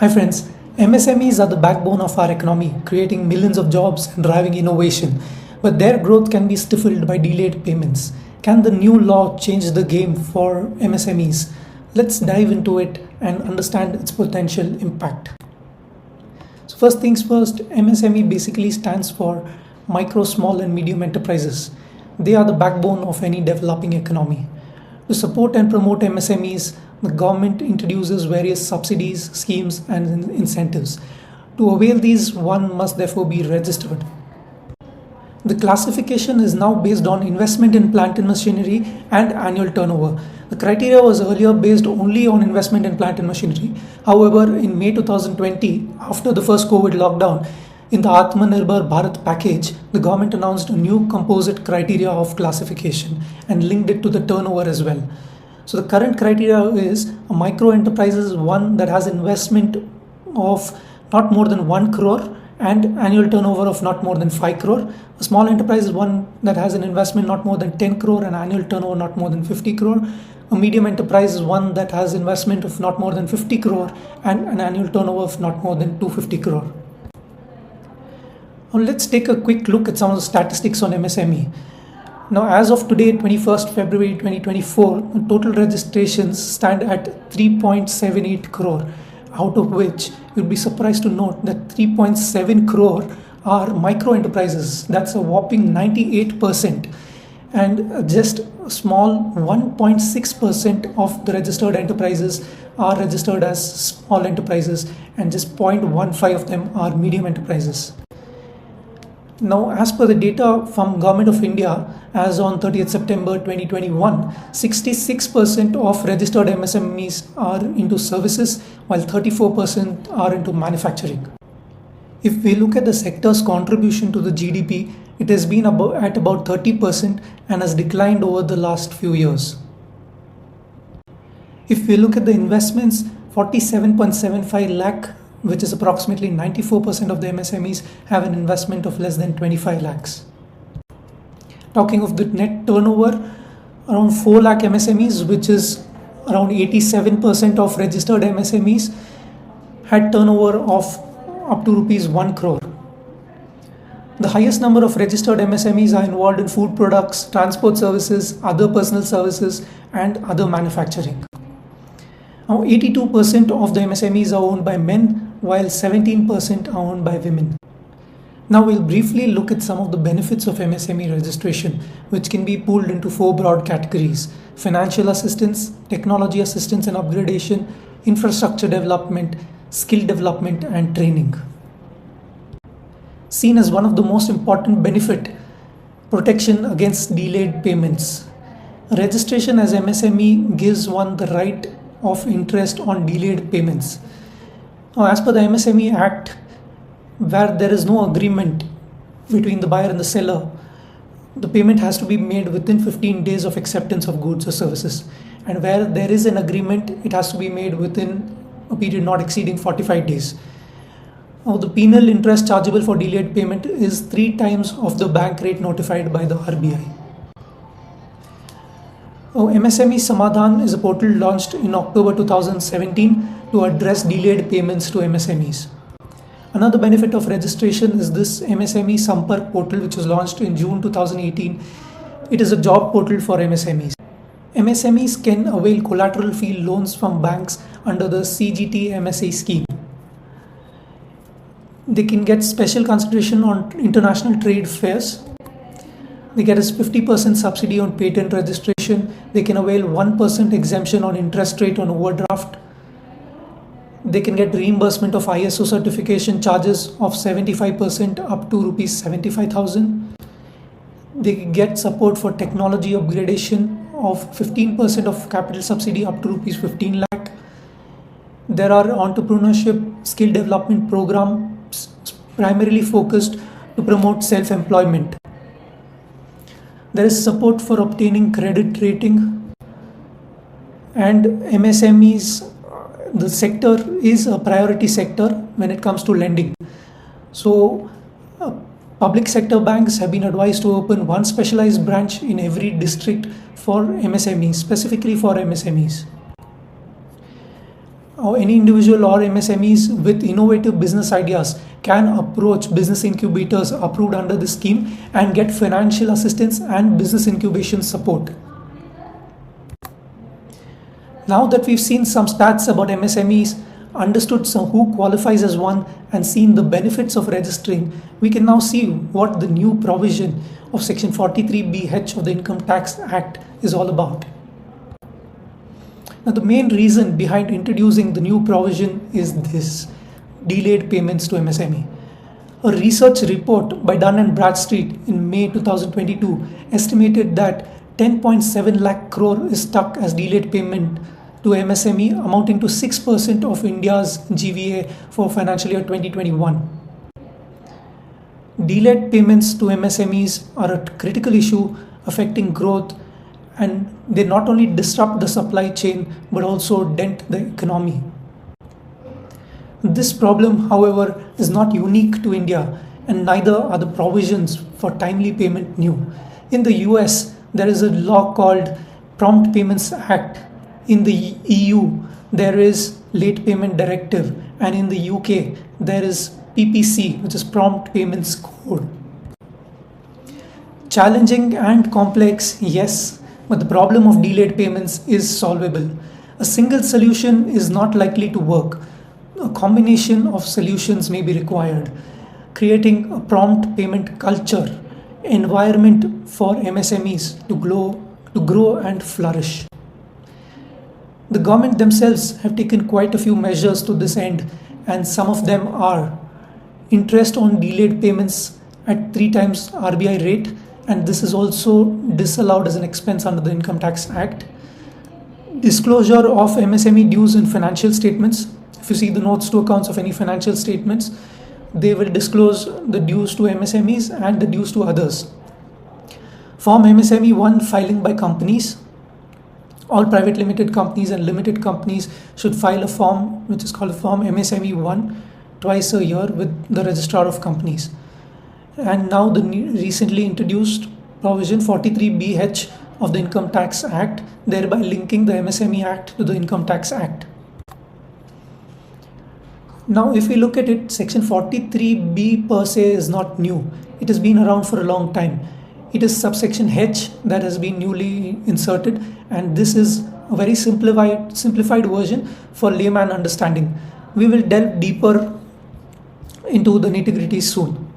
Hi friends, MSMEs are the backbone of our economy, creating millions of jobs and driving innovation. But their growth can be stifled by delayed payments. Can the new law change the game for MSMEs? Let's dive into it and understand its potential impact. So first things first, MSME basically stands for micro, small and medium enterprises. They are the backbone of any developing economy. To support and promote MSMEs, the government introduces various subsidies, schemes, and incentives. To avail these, one must therefore be registered. The classification is now based on investment in plant and machinery and annual turnover. The criteria was earlier based only on investment in plant and machinery. However, in May 2020, after the first COVID lockdown, in the Atmanirbhar Bharat package, the government announced a new composite criteria of classification and linked it to the turnover as well. So the current criteria is a micro enterprise is one that has investment of not more than 1 crore and annual turnover of not more than 5 crore. A small enterprise is one that has an investment not more than 10 crore and annual turnover not more than 50 crore. A medium enterprise is one that has investment of not more than 50 crore and an annual turnover of not more than 250 crore. Now let's take a quick look at some of the statistics on MSME. Now, as of today, 21st February 2024, total registrations stand at 3.78 crore, out of which you'll be surprised to note that 3.7 crore are micro enterprises. That's a whopping 98%. And just a small 1.6% of the registered enterprises are registered as small enterprises, and just 0.15 of them are medium enterprises. Now, as per the data from Government of India, as on 30th September 2021, 66% of registered MSMEs are into services, while 34% are into manufacturing. If we look at the sector's contribution to the GDP, it has been at about 30% and has declined over the last few years. If we look at the investments, 47.75 lakh, which is approximately 94% of the MSMEs, have an investment of less than 25 lakhs. Talking of the net turnover, around 4 lakh MSMEs, which is around 87% of registered MSMEs, had turnover of up to rupees 1 crore. The highest number of registered MSMEs are involved in food products, transport services, other personal services, and other manufacturing. Now, 82% of the MSMEs are owned by men, while 17% are owned by women. Now we'll briefly look at some of the benefits of MSME registration, which can be pooled into 4 broad categories: financial assistance, technology assistance and upgradation, infrastructure development, skill development, and training. Seen as one of the most important benefit, protection against delayed payments. Registration as MSME gives one the right of interest on delayed payments. Now, as per the MSME Act, where there is no agreement between the buyer and the seller, the payment has to be made within 15 days of acceptance of goods or services. And where there is an agreement, it has to be made within a period not exceeding 45 days. Now, the penal interest chargeable for delayed payment is 3 times of the bank rate notified by the RBI. MSME Samadhan is a portal launched in October 2017 to address delayed payments to MSMEs. Another benefit of registration is this MSME Sampark portal, which was launched in June 2018. It is a job portal for MSMEs. MSMEs can avail collateral-free loans from banks under the CGT MSA scheme. They can get special consideration on international trade fairs. They get a 50% subsidy on patent registration. They can avail 1% exemption on interest rate on overdraft. They can get reimbursement of ISO certification charges of 75% up to rupees 75,000. They get support for technology upgradation of 15% of capital subsidy up to rupees 15 lakh. There are entrepreneurship skill development programs primarily focused to promote self-employment. There is support for obtaining credit rating, and MSMEs, the sector is a priority sector when it comes to lending. So public sector banks have been advised to open one specialized branch in every district for MSMEs, specifically for MSMEs. or any individual or MSMEs with innovative business ideas can approach business incubators approved under this scheme and get financial assistance and business incubation support. Now that we've seen some stats about MSMEs, understood who qualifies as one, and seen the benefits of registering, we can now see what the new provision of Section 43BH of the Income Tax Act is all about. Now, the main reason behind introducing the new provision is this: delayed payments to MSME. A research report by Dun and Bradstreet in May 2022 estimated that 10.7 lakh crore is stuck as delayed payment to MSME, amounting to 6% of India's GVA for financial year 2021. Delayed payments to MSMEs are a critical issue affecting growth, and they not only disrupt the supply chain but also dent the economy. This problem, however, is not unique to India, and neither are the provisions for timely payment new. In the US, there is a law called Prompt Payments Act. In the EU, there is Late Payment Directive, and in the UK, there is PPC, which is Prompt Payments Code. Challenging and complex, yes, but the problem of delayed payments is solvable. A single solution is not likely to work. A combination of solutions may be required, creating a prompt payment culture, environment for MSMEs to grow and flourish. The government themselves have taken quite a few measures to this end, and some of them are interest on delayed payments at 3 times RBI rate, and this is also disallowed as an expense under the Income Tax Act. Disclosure of MSME dues in financial statements. If you see the notes to accounts of any financial statements, they will disclose the dues to MSMEs and the dues to others. Form MSME 1 filing by companies. All private limited companies and limited companies should file a form which is called Form MSME 1 twice a year with the Registrar of Companies. And now the recently introduced provision 43BH of the Income Tax Act, thereby linking the MSME Act to the Income Tax Act. Now, if we look at it, Section 43B per se is not new. It has been around for a long time. It is subsection H that has been newly inserted, and this is a very simplified version for layman understanding. We will delve deeper into the nitty-gritty soon.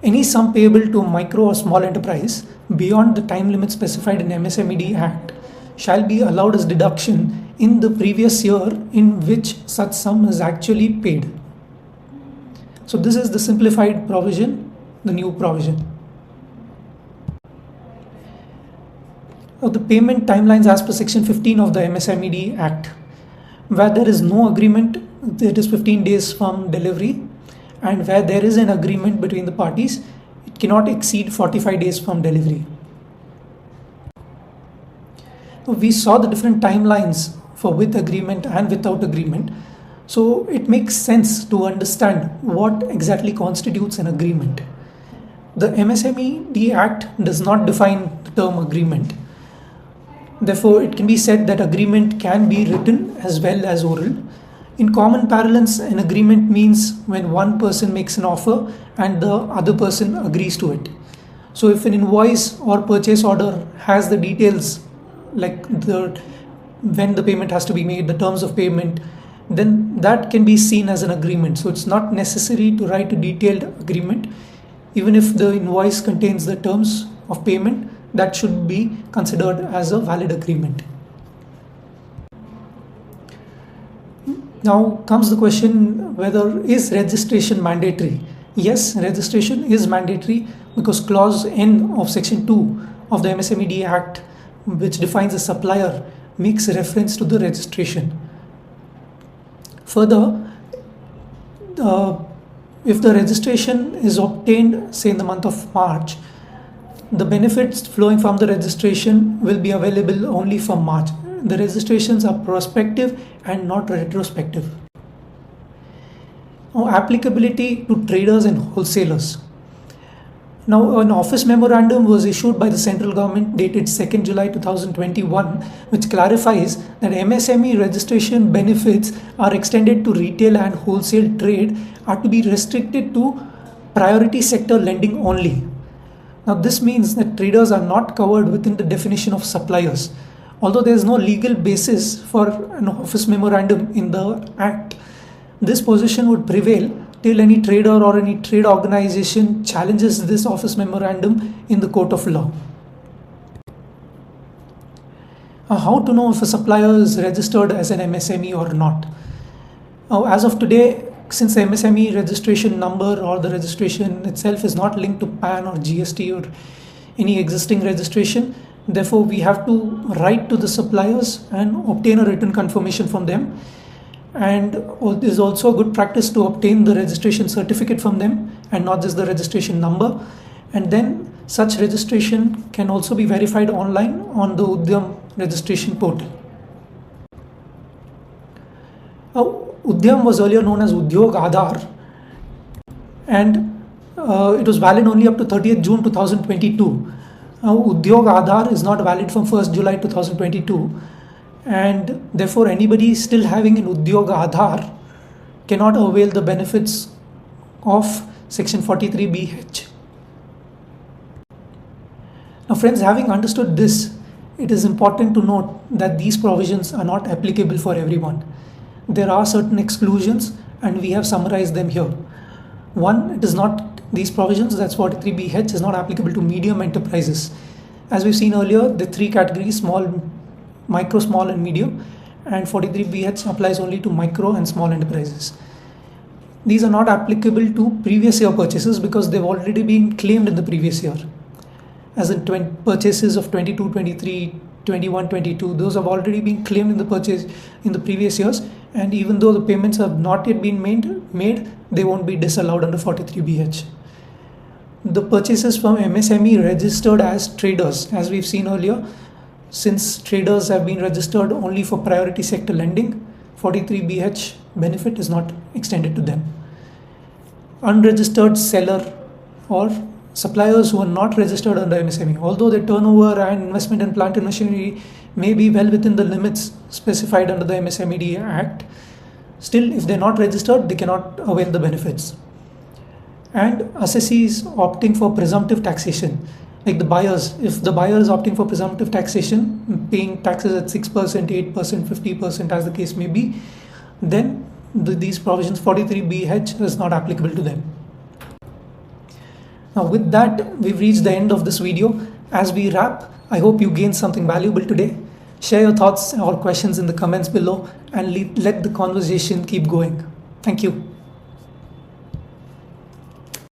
Any sum payable to micro or small enterprise beyond the time limit specified in MSMED Act shall be allowed as deduction in the previous year in which such sum is actually paid. So this is the simplified provision, the new provision. Now, the payment timelines as per Section 15 of the MSMED Act. Where there is no agreement, it is 15 days from delivery, and where there is an agreement between the parties, it cannot exceed 45 days from delivery. We saw the different timelines for with agreement and without agreement, so it makes sense to understand what exactly constitutes an agreement. The MSMED Act does not define the term agreement. Therefore, it can be said that agreement can be written as well as oral. In common parlance, an agreement means when one person makes an offer and the other person agrees to it. So if an invoice or purchase order has the details like when the payment has to be made, the terms of payment, then that can be seen as an agreement. So it's not necessary to write a detailed agreement. Even if the invoice contains the terms of payment, that should be considered as a valid agreement. Now comes the question whether is registration mandatory. Yes, registration is mandatory because clause N of section 2 of the MSMED Act, which defines a supplier, makes reference to the registration. Further, if the registration is obtained, say in the month of March, the benefits flowing from the registration will be available only from March. The registrations are prospective and not retrospective. Now, applicability to traders and wholesalers. Now, an office memorandum was issued by the central government dated 2nd July 2021, which clarifies that MSME registration benefits are extended to retail and wholesale trade are to be restricted to priority sector lending only. Now, this means that traders are not covered within the definition of suppliers. Although there is no legal basis for an office memorandum in the Act, this position would prevail till any trader or any trade organization challenges this office memorandum in the court of law. How to know if a supplier is registered as an MSME or not? As of today, since the MSME registration number or the registration itself is not linked to PAN or GST or any existing registration, therefore we have to write to the suppliers and obtain a written confirmation from them. And it is also a good practice to obtain the registration certificate from them and not just the registration number. And then such registration can also be verified online on the Udyam registration portal. Udyam was earlier known as Udyog Aadhaar, and it was valid only up to 30th June 2022. Udyog Aadhaar is not valid from 1st July 2022. And therefore anybody still having an Udyog Aadhaar cannot avail the benefits of section 43BH. Now friends, having understood this, it is important to note that these provisions are not applicable for everyone. There are certain exclusions and we have summarized them here. One, it is not these provisions, that's 43BH, is not applicable to medium enterprises. As we've seen earlier, the three categories, small, micro, small and medium, and 43BH applies only to micro and small enterprises. These are not applicable to previous year purchases because they've already been claimed in the previous year. As in purchases of 22, 23, 21, 22, those have already been claimed in the purchase in the previous years, and even though the payments have not yet been made, they won't be disallowed under 43BH. The purchases from MSME registered as traders, as we've seen earlier, since traders have been registered only for priority sector lending, 43BH benefit is not extended to them. Unregistered seller or suppliers who are not registered under MSME, although their turnover and investment in plant and machinery may be well within the limits specified under the MSMED Act, still if they're not registered, they cannot avail the benefits. And assessees opting for presumptive taxation, like the buyers, if the buyer is opting for presumptive taxation, paying taxes at 6%, 8%, 50% as the case may be, then these provisions 43BH is not applicable to them. Now with that, we've reached the end of this video. As we wrap, I hope you gained something valuable today. Share your thoughts or questions in the comments below and let the conversation keep going. Thank you.